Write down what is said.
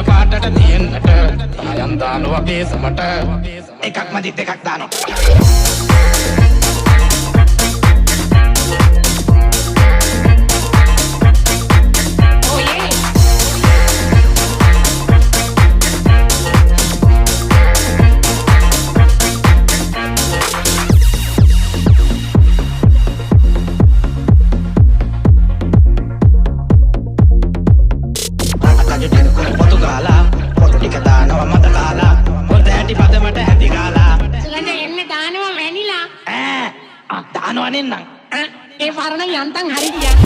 පාටට තියෙන්නට ආයන් දානවා බේසමට එකක් මදි දෙකක් දානවා ඒ පරණ යන්තම් හරි ගියා